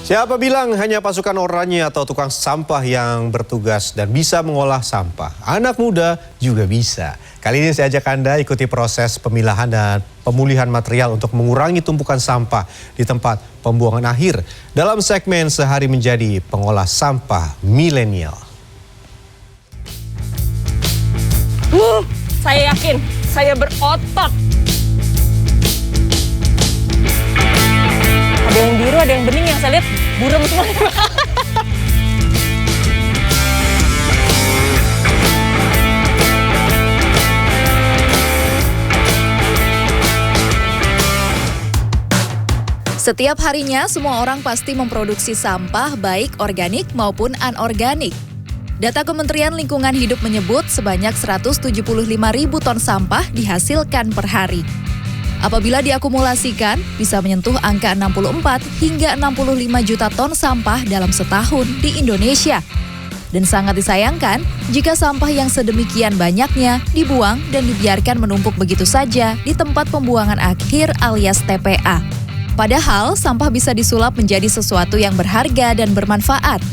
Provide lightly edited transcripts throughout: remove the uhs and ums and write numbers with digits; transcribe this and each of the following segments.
Siapa bilang hanya pasukan oranye atau tukang sampah yang bertugas dan bisa mengolah sampah? Anak muda juga bisa. Kali ini saya ajak Anda ikuti proses pemilahan dan pemulihan material untuk mengurangi tumpukan sampah di tempat pembuangan akhir dalam segmen Sehari Menjadi Pengolah Sampah Milenial. Saya yakin, saya berotot. Ada yang biru, ada yang bening, yang saya lihat buram semua. Setiap harinya, semua orang pasti memproduksi sampah baik organik maupun anorganik. Data Kementerian Lingkungan Hidup menyebut sebanyak 175.000 ton sampah dihasilkan per hari. Apabila diakumulasikan, bisa menyentuh angka 64 hingga 65 juta ton sampah dalam setahun di Indonesia. Dan sangat disayangkan jika sampah yang sedemikian banyaknya dibuang dan dibiarkan menumpuk begitu saja di tempat pembuangan akhir alias TPA. Padahal sampah bisa disulap menjadi sesuatu yang berharga dan bermanfaat.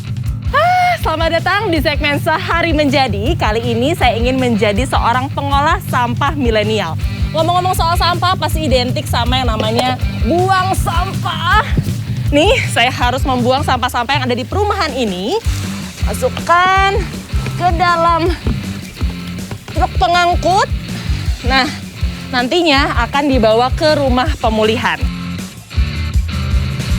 Selamat datang di segmen Sehari Menjadi. Kali ini saya ingin menjadi seorang pengolah sampah milenial. Ngomong-ngomong soal sampah pasti identik sama yang namanya buang sampah. Nih, saya harus membuang sampah-sampah yang ada di perumahan ini. Masukkan ke dalam truk pengangkut. Nah, nantinya akan dibawa ke rumah pemulihan.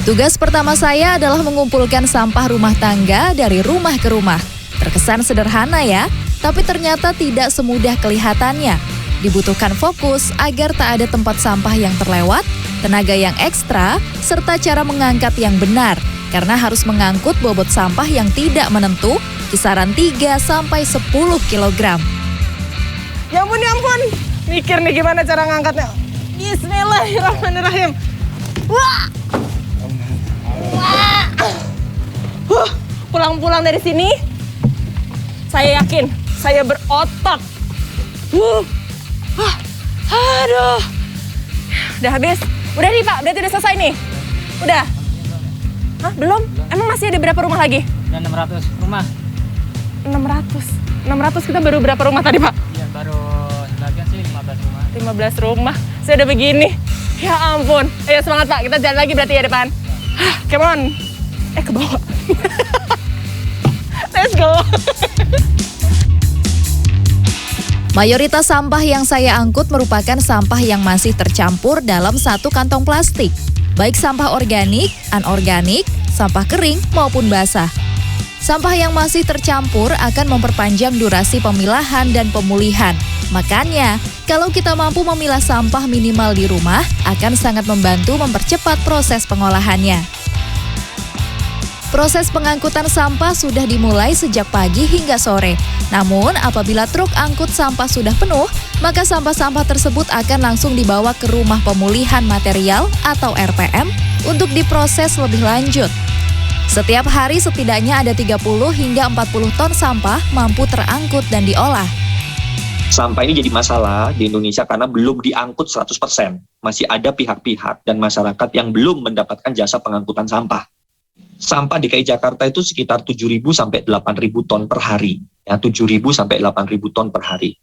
Tugas pertama saya adalah mengumpulkan sampah rumah tangga dari rumah ke rumah. Terkesan sederhana ya, tapi ternyata tidak semudah kelihatannya. Dibutuhkan fokus agar tak ada tempat sampah yang terlewat, tenaga yang ekstra, serta cara mengangkat yang benar. Karena harus mengangkut bobot sampah yang tidak menentu, kisaran 3-10 kg. Ya ampun. Mikir nih gimana cara ngangkatnya. Bismillahirrahmanirrahim. Wah! Pulang-pulang dari sini, saya yakin, saya berotot. Aduh, udah habis. Udah nih Pak, berarti udah selesai nih. Udah? Hah, belum? Emang masih ada berapa rumah lagi? Ada 600 rumah. 600 kita baru berapa rumah tadi Pak? Iya, baru sebagian sih 15 rumah. 15 rumah, saya udah begini. Ya ampun, ayo semangat Pak, kita jalan lagi berarti ya depan. Come on. Ke bawah. Let's go. Mayoritas sampah yang saya angkut merupakan sampah yang masih tercampur dalam satu kantong plastik. Baik sampah organik, anorganik, sampah kering maupun basah. Sampah yang masih tercampur akan memperpanjang durasi pemilahan dan pemulihan. Makanya, kalau kita mampu memilah sampah minimal di rumah, akan sangat membantu mempercepat proses pengolahannya. Proses pengangkutan sampah sudah dimulai sejak pagi hingga sore. Namun, apabila truk angkut sampah sudah penuh, maka sampah-sampah tersebut akan langsung dibawa ke rumah pemulihan material atau RPM untuk diproses lebih lanjut. Setiap hari setidaknya ada 30 hingga 40 ton sampah mampu terangkut dan diolah. Sampah ini jadi masalah di Indonesia karena belum diangkut 100%. Masih ada pihak-pihak dan masyarakat yang belum mendapatkan jasa pengangkutan sampah. Sampah DKI Jakarta itu sekitar 7.000 sampai 8.000 ton per hari. Ya, 7.000 sampai 8.000 ton per hari.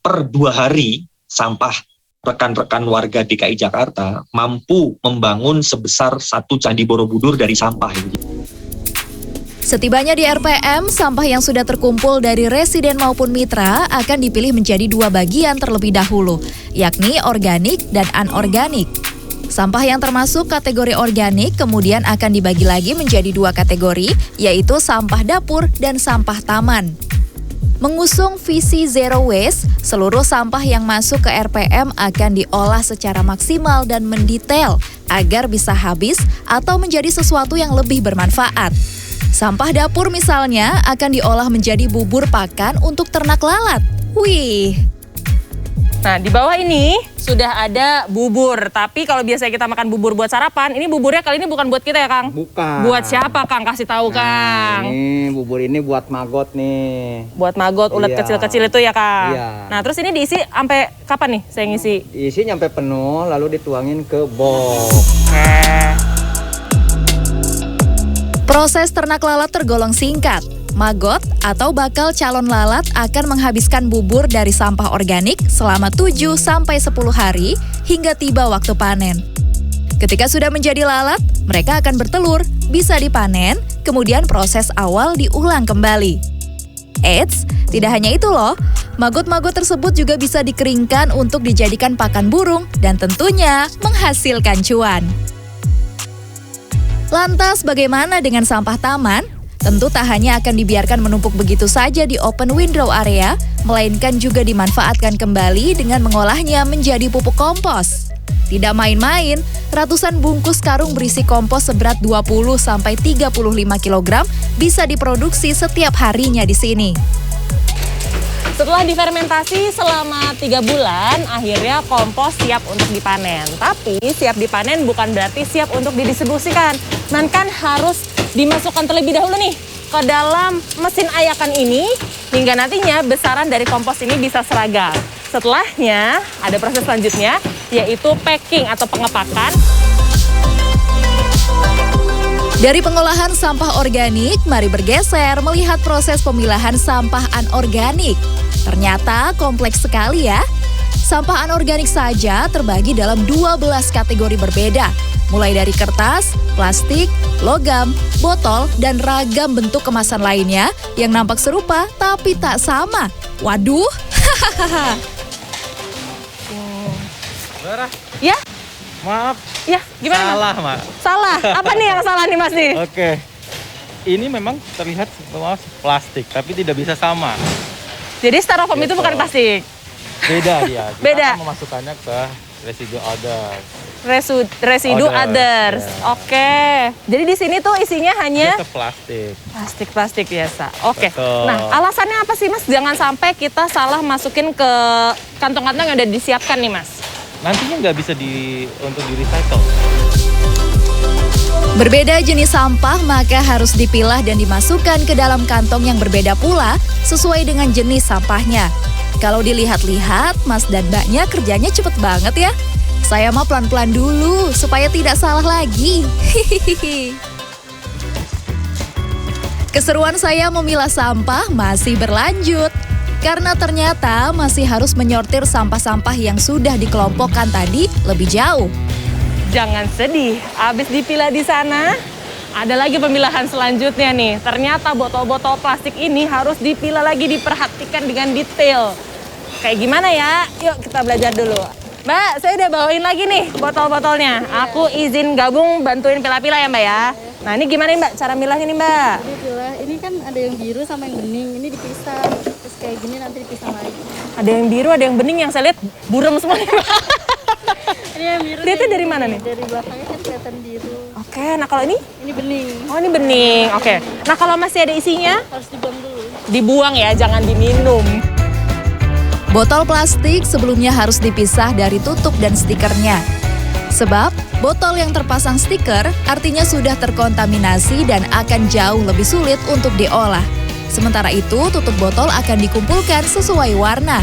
Per 2 hari, sampah rekan-rekan warga DKI Jakarta mampu membangun sebesar 1 Candi Borobudur dari sampah. Setibanya di RPM, sampah yang sudah terkumpul dari residen maupun mitra akan dipilih menjadi 2 bagian terlebih dahulu, yakni organik dan anorganik. Sampah yang termasuk kategori organik kemudian akan dibagi lagi menjadi 2 kategori, yaitu sampah dapur dan sampah taman. Mengusung visi Zero Waste, seluruh sampah yang masuk ke RPM akan diolah secara maksimal dan mendetail agar bisa habis atau menjadi sesuatu yang lebih bermanfaat. Sampah dapur misalnya akan diolah menjadi bubur pakan untuk ternak lalat. Wih! Nah, di bawah ini sudah ada bubur. Tapi kalau biasanya kita makan bubur buat sarapan, ini buburnya kali ini bukan buat kita ya, Kang? Bukan. Buat siapa, Kang? Kasih tahu, Kang. Ini bubur ini buat maggot nih. Buat maggot, ulat Iya. kecil-kecil itu ya, Kang? Iya. Nah, terus ini diisi sampai kapan nih saya ngisi? Diisi nyampe penuh, lalu dituangin ke box. Oke. Proses ternak lalat tergolong singkat. Magot atau bakal calon lalat akan menghabiskan bubur dari sampah organik selama 7-10 hari hingga tiba waktu panen. Ketika sudah menjadi lalat, mereka akan bertelur, bisa dipanen, kemudian proses awal diulang kembali. Eits, tidak hanya itu loh, magot-magot tersebut juga bisa dikeringkan untuk dijadikan pakan burung dan tentunya menghasilkan cuan. Lantas bagaimana dengan sampah taman? Tentu tak hanya akan dibiarkan menumpuk begitu saja di open window area, melainkan juga dimanfaatkan kembali dengan mengolahnya menjadi pupuk kompos. Tidak main-main, ratusan bungkus karung berisi kompos seberat 20-35 kg bisa diproduksi setiap harinya di sini. Setelah difermentasi selama 3 bulan, akhirnya kompos siap untuk dipanen. Tapi siap dipanen bukan berarti siap untuk didistribusikan. Melainkan harus dimasukkan terlebih dahulu nih ke dalam mesin ayakan ini hingga nantinya besaran dari kompos ini bisa seragam. Setelahnya ada proses selanjutnya yaitu packing atau pengepakan. Dari pengolahan sampah organik, mari bergeser melihat proses pemilahan sampah anorganik. Ternyata kompleks sekali ya. Sampah anorganik saja terbagi dalam 12 kategori berbeda, mulai dari kertas, plastik, logam, botol, dan ragam bentuk kemasan lainnya yang nampak serupa tapi tak sama. Waduh, hahaha. Ya, Maaf, ya, gimana Mas? salah, Mak. Salah. Apa nih yang salah nih Mas nih? Oke. Ini memang terlihat semua plastik, tapi tidak bisa sama. Jadi styrofoam itu Gitu. bukan plastik. Beda dia. Kita Beda. akan memasukkannya ke residu others. Residu others. Ya. Oke. Jadi di sini tuh isinya hanya Itu plastik. plastik biasa. Oke. Betul. Nah, alasannya apa sih Mas? Jangan sampai kita salah masukin ke kantong-kantong yang udah disiapkan nih Mas. Nantinya nggak bisa untuk di recycle. Berbeda jenis sampah maka harus dipilah dan dimasukkan ke dalam kantong yang berbeda pula sesuai dengan jenis sampahnya. Kalau dilihat-lihat, Mas dan Mbaknya kerjanya cepet banget ya. Saya mah pelan-pelan dulu supaya tidak salah lagi. Keseruan saya memilah sampah masih berlanjut. Karena ternyata masih harus menyortir sampah-sampah yang sudah dikelompokkan tadi lebih jauh. Jangan sedih, abis dipilah di sana, ada lagi pemilahan selanjutnya nih. Ternyata botol-botol plastik ini harus dipilah lagi, diperhatikan dengan detail. Kayak gimana ya? Yuk kita belajar dulu. Mbak, saya udah bawain lagi nih botol-botolnya. Aku izin gabung bantuin pilah-pilah ya Mbak ya. Nah ini gimana nih Mbak cara milahnya nih Mbak? Dipilah, ini kan ada yang biru sama yang bening, ini dipisah. Terus kayak gini nanti dipisah lagi. Ada yang biru, ada yang bening, yang saya lihat burem semua nih Mbak. Ini yang biru. Dia tuh kayak dari gini. mana nih? Dari belakangnya kan kelihatan biru. Oke, nah kalau ini? Ini bening. Oh ini bening, oke. Nah kalau masih ada isinya, Harus dibuang dulu. dibuang ya, jangan diminum. Botol plastik sebelumnya harus dipisah dari tutup dan stikernya. Sebab botol yang terpasang stiker artinya sudah terkontaminasi dan akan jauh lebih sulit untuk diolah. Sementara itu, tutup botol akan dikumpulkan sesuai warna.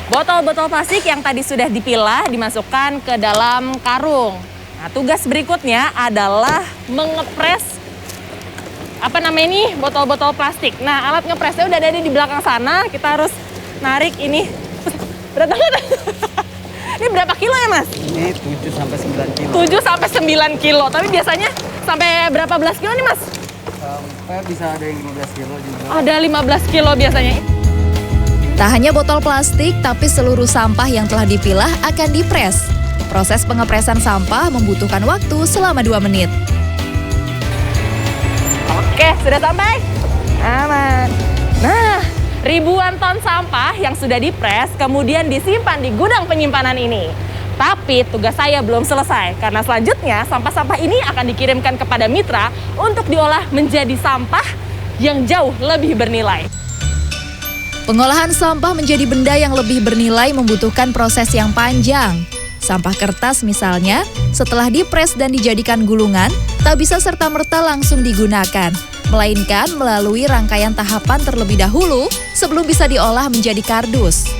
Botol-botol plastik yang tadi sudah dipilah dimasukkan ke dalam karung. Nah, tugas berikutnya adalah mengepres botol-botol plastik. Nah, alat ngepresnya udah ada di belakang sana. Kita harus narik ini. Berat banget. Ini berapa kilo ya, Mas? Ini 7 sampai 9 kilo. 7 sampai 9 kilo. Tapi biasanya sampai berapa belas kilo nih, Mas? Sampai bisa ada yang 15 kilo juga. Ada 15 kilo biasanya. Tak hanya botol plastik, tapi seluruh sampah yang telah dipilah akan dipres. Proses pengepresan sampah membutuhkan waktu selama 2 menit. Oke, sudah sampai? Aman. Nah, ribuan ton sampah yang sudah dipres kemudian disimpan di gudang penyimpanan ini. Tapi tugas saya belum selesai karena selanjutnya sampah-sampah ini akan dikirimkan kepada mitra untuk diolah menjadi sampah yang jauh lebih bernilai. Pengolahan sampah menjadi benda yang lebih bernilai membutuhkan proses yang panjang. Sampah kertas misalnya, setelah dipres dan dijadikan gulungan, tak bisa serta-merta langsung digunakan, melainkan melalui rangkaian tahapan terlebih dahulu sebelum bisa diolah menjadi kardus.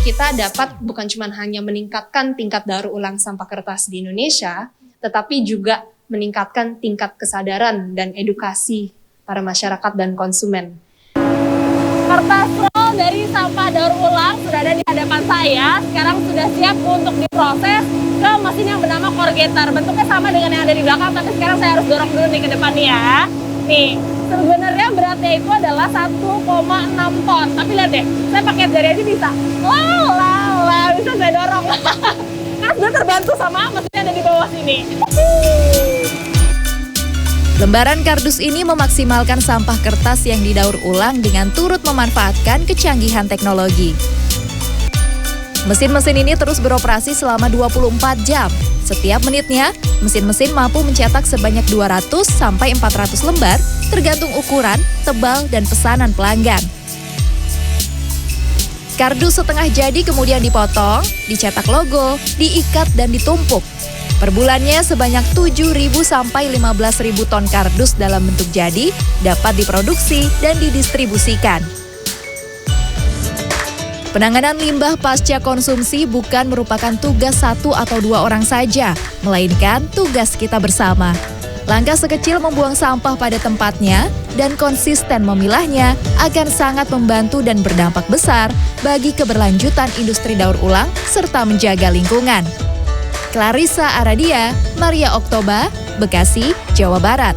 Kita dapat bukan cuma hanya meningkatkan tingkat daur ulang sampah kertas di Indonesia, tetapi juga meningkatkan tingkat kesadaran dan edukasi para masyarakat dan konsumen. Kertas roll dari sampah daur ulang sudah ada di hadapan saya. Sekarang sudah siap untuk diproses ke mesin yang bernama corrugator. Bentuknya sama dengan yang ada di belakang, tapi sekarang saya harus dorong dulu nih ke depannya ya. Nih, sebenarnya beratnya itu adalah 1,6 ton. Tapi lihat deh, saya pakai jari aja bisa. Wah, bisa saya dorong. Kan sudah terbantu sama mesinnya ada di bawah sini. Lembaran kardus ini memaksimalkan sampah kertas yang didaur ulang dengan turut memanfaatkan kecanggihan teknologi. Mesin-mesin ini terus beroperasi selama 24 jam. Setiap menitnya, mesin-mesin mampu mencetak sebanyak 200 sampai 400 lembar, tergantung ukuran, tebal, dan pesanan pelanggan. Kardus setengah jadi kemudian dipotong, dicetak logo, diikat, dan ditumpuk. Per bulannya sebanyak 7.000 sampai 15.000 ton kardus dalam bentuk jadi dapat diproduksi dan didistribusikan. Penanganan limbah pasca konsumsi bukan merupakan tugas satu atau dua orang saja, melainkan tugas kita bersama. Langkah sekecil membuang sampah pada tempatnya dan konsisten memilahnya akan sangat membantu dan berdampak besar bagi keberlanjutan industri daur ulang serta menjaga lingkungan. Clarissa Aradia, Maria Oktoba, Bekasi, Jawa Barat.